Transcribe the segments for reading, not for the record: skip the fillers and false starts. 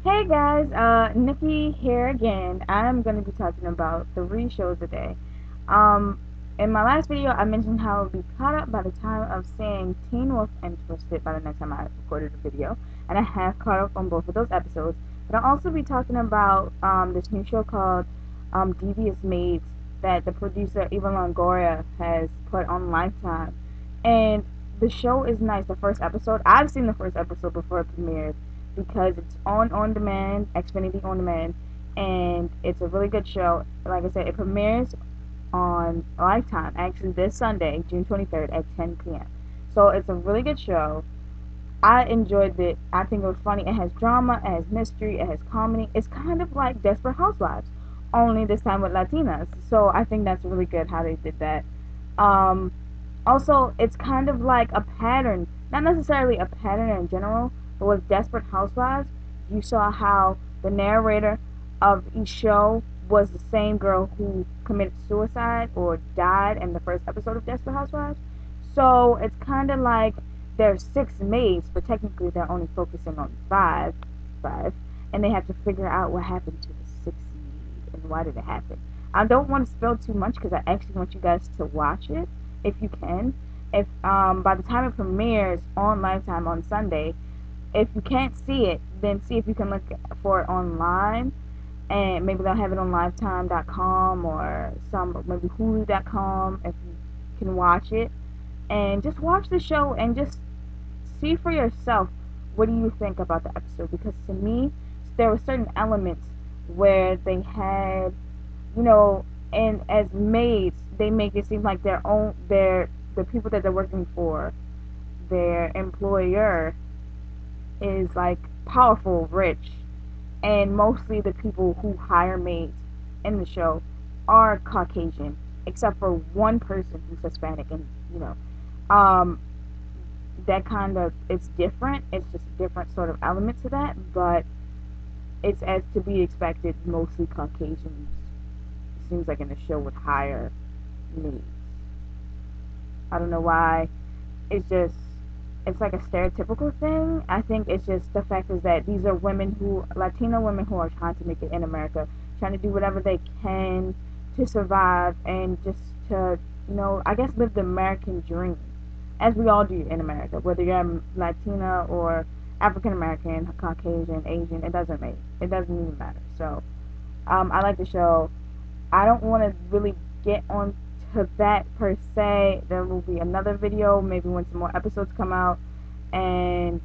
Hey guys, Nikki here again. I'm going to be talking about 3 shows today. Um, in my last video, I mentioned how I'll be caught up by the time of seeing Teen Wolf and Twisted by the next time I recorded a video, and I have caught up on both of those episodes. But I'll also be talking about this new show called Devious Maids that the producer Eva Longoria has put on Lifetime, and the show is nice. The first episode, I've seen the first episode before it premiered because it's on demand, Xfinity on demand, and it's a really good show. Like I said, it premieres on Lifetime actually this Sunday, June 23rd at 10 p.m. So it's a really good show. I enjoyed it. I think it was funny. It has drama, it has mystery, it has comedy. It's kind of like Desperate Housewives, only this time with Latinas. So I think that's really good how they did that. Um, Also, it's kind of like a pattern, not necessarily a pattern in general, but with Desperate Housewives, you saw how the narrator of each show was the same girl who committed suicide or died in the first episode of Desperate Housewives. So it's kind of like there's 6 maids, but technically they're only focusing on five, and they have to figure out what happened to the sixth maid and why did it happen. I don't want to spill too much because I actually want you guys to watch it if you can. If by the time it premieres on Lifetime on Sunday, if you can't see it, then see if you can look for it online, and maybe they'll have it on Lifetime.com or some maybe Hulu.com if you can watch it, and just watch the show and just see for yourself what do you think about the episode, because to me there were certain elements where they had, you know, and as maids, they make it seem like their the people that they're working for, their employer is like powerful, rich, and mostly the people who hire maids in the show are Caucasian, except for one person who's Hispanic, and you know, um, that kind of it's different. It's just a different sort of element to that, but it's as to be expected. Mostly Caucasians seems like in the show would hire maids. I don't know why. It's just it's like a stereotypical thing. I think it's just the fact is that these are women who Latino women who are trying to make it in America, trying to do whatever they can to survive and just to, I guess live the American dream. As we all do in America, whether you're Latina or African American, Caucasian, Asian, it doesn't even matter. So I like the show. I don't want to really get on to that per se. There will be another video, maybe when some more episodes come out. And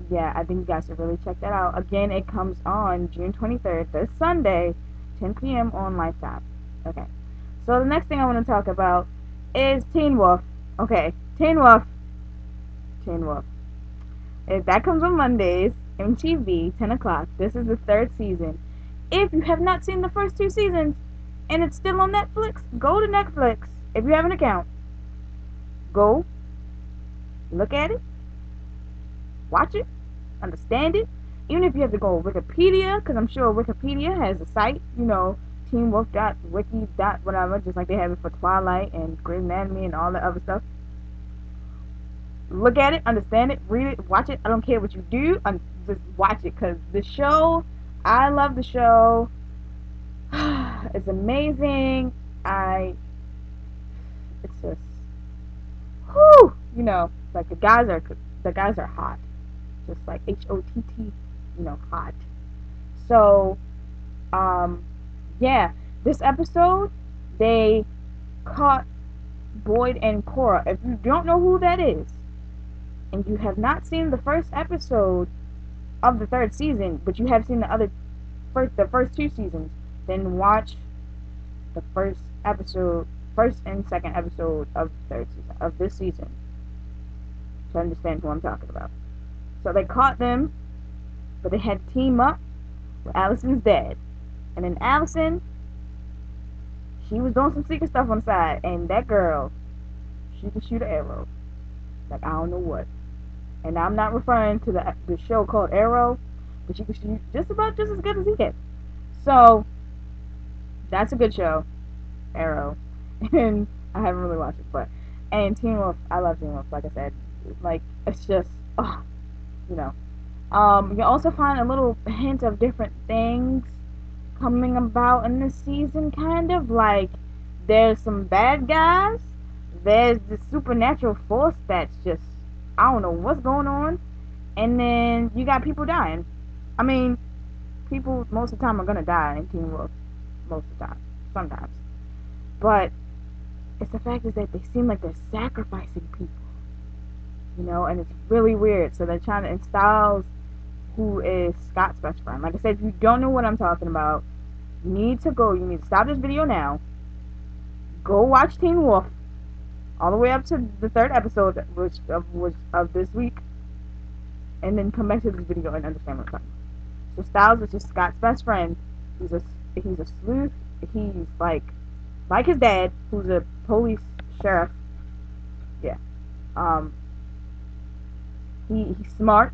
yeah, I think you guys should really check that out. Again, it comes on June 23rd, this Sunday, 10 p.m. on Lifetime. Okay. So the next thing I want to talk about is Teen Wolf. Okay, Teen Wolf. Teen Wolf. If that comes on Mondays, MTV, 10 o'clock. This is the 3rd season. If you have not seen the first 2 seasons and it's still on Netflix, go to Netflix. If you have an account, go look at it, watch it, understand it. Even if you have to go Wikipedia, because I'm sure Wikipedia has a site, teamwolf.wiki. Whatever, just like they have it for Twilight and Grey's Anatomy and all the other stuff. Look at it, understand it, read it, watch it. I don't care what you do, just watch it, because the show, I love the show. It's amazing. It's just, whew, like the guys are hot, just like HOTT, hot. So, um, yeah, this episode they caught Boyd and Cora. If you don't know who that is, and you have not seen the first episode of the 3rd season, but you have seen the first 2 seasons, then watch the first and second episode of the 3rd season of this season to understand who I'm talking about. So they caught them, but they had to team up with Allison's dad, and then Allison, she was doing some secret stuff on the side, and that girl, she could shoot an arrow like I don't know what. And I'm not referring to the show called Arrow, but she could shoot just as good as he can. So that's a good show, Arrow. And I haven't really watched it, but and Teen Wolf, I love Teen Wolf. Like I said, like it's just, oh, you know, You also find a little hint of different things coming about in this season, kind of like there's some bad guys, there's the supernatural force that's just, I don't know what's going on, and then you got people dying. I mean, people most of the time are gonna die in Teen Wolf, most of the time, sometimes, but it's the fact is that they seem like they're sacrificing people, and it's really weird. So they're trying to install who is Scott's best friend. Like I said, if you don't know what I'm talking about, you need to stop this video now, go watch Teen Wolf all the way up to the third episode, which of this week, and then come back to this video and understand what I'm talking about. So Styles is just Scott's best friend. He's a sleuth. He's like his dad, who's a police sheriff. Yeah. Um. He's smart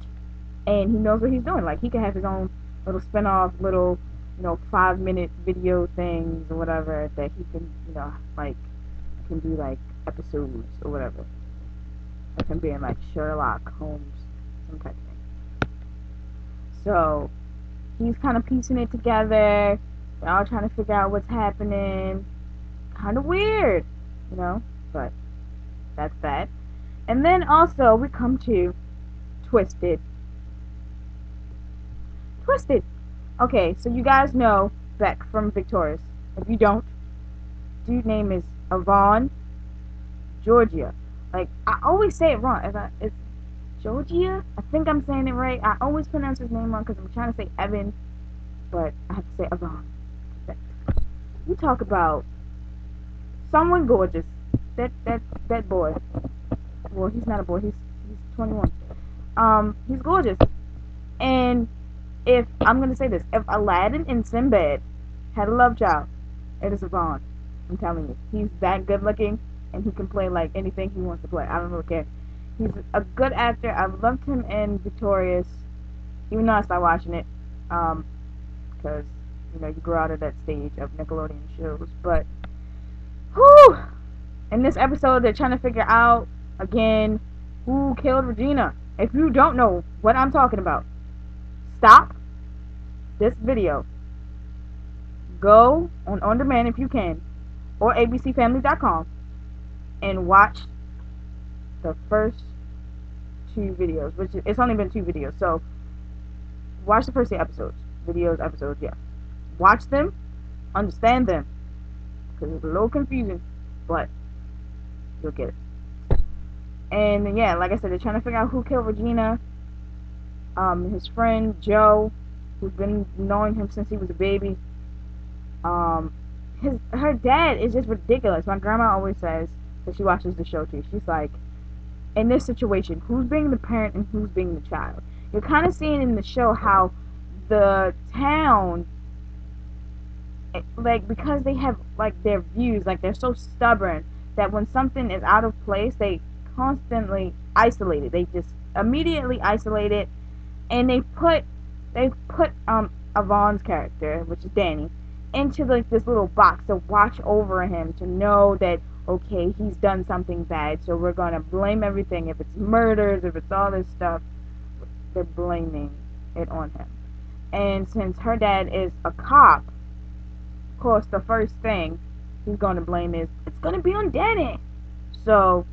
and he knows what he's doing. Like he can have his own little spin-off, little 5-minute video things or whatever that he can like can do like episodes or whatever. Like him being like Sherlock Holmes, some type of thing. So he's kind of piecing it together. They're all trying to figure out what's happening. Kind of weird, but that's that. And then also we come to Twisted. Twisted. Okay, so you guys know Beck from Victorious. If you don't, dude name is Avon Georgia. Like I always say it wrong. It's Georgia. I think I'm saying it right. I always pronounce his name wrong because I'm trying to say Evan, but I have to say Avon. You talk about someone gorgeous. That boy. Well, he's not a boy. He's 21. He's gorgeous. And if I'm gonna say this, if Aladdin and Sinbad had a love child, it is Avon. I'm telling you, he's that good looking, and he can play like anything he wants to play. I don't really care. He's a good actor. I loved him in Victorious, even though I stopped watching it, because you grow out of that stage of Nickelodeon shows. But, whew, in this episode, they're trying to figure out again who killed Regina. If you don't know what I'm talking about, stop this video. Go on demand if you can, or abcfamily.com, and watch the first 2 videos, which it's only been 2 videos, so watch the first 2 episodes, yeah. Watch them, understand them, because it's a little confusing, but you'll get it. And yeah, like I said, they're trying to figure out who killed Regina. His friend Joe, who's been knowing him since he was a baby. Her dad is just ridiculous. My grandma always says that she watches the show too. She's like, in this situation, who's being the parent and who's being the child? You're kind of seeing in the show how the town, like, because they have like their views, like they're so stubborn that when something is out of place, they constantly isolate it. They just immediately isolate it, and they put Avon's character, which is Danny, into like this little box to watch over him, to know that okay, he's done something bad, so we're gonna blame everything. If it's murders, if it's all this stuff, they're blaming it on him. And since her dad is a cop, of course the first thing he's gonna blame is it's gonna be on Danny. So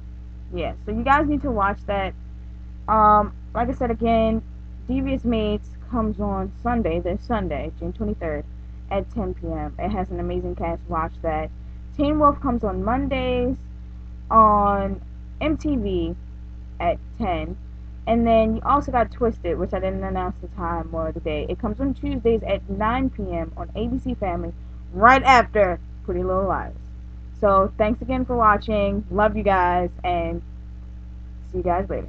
yeah, so you guys need to watch that. Like I said again, Devious Maids comes on this Sunday, June 23rd at 10 p.m. It has an amazing cast. Watch that. Teen Wolf comes on Mondays on MTV at 10. And then you also got Twisted, which I didn't announce the time or the day. It comes on Tuesdays at 9 p.m. on ABC Family, right after Pretty Little Liars. So thanks again for watching. Love you guys, and see you guys later.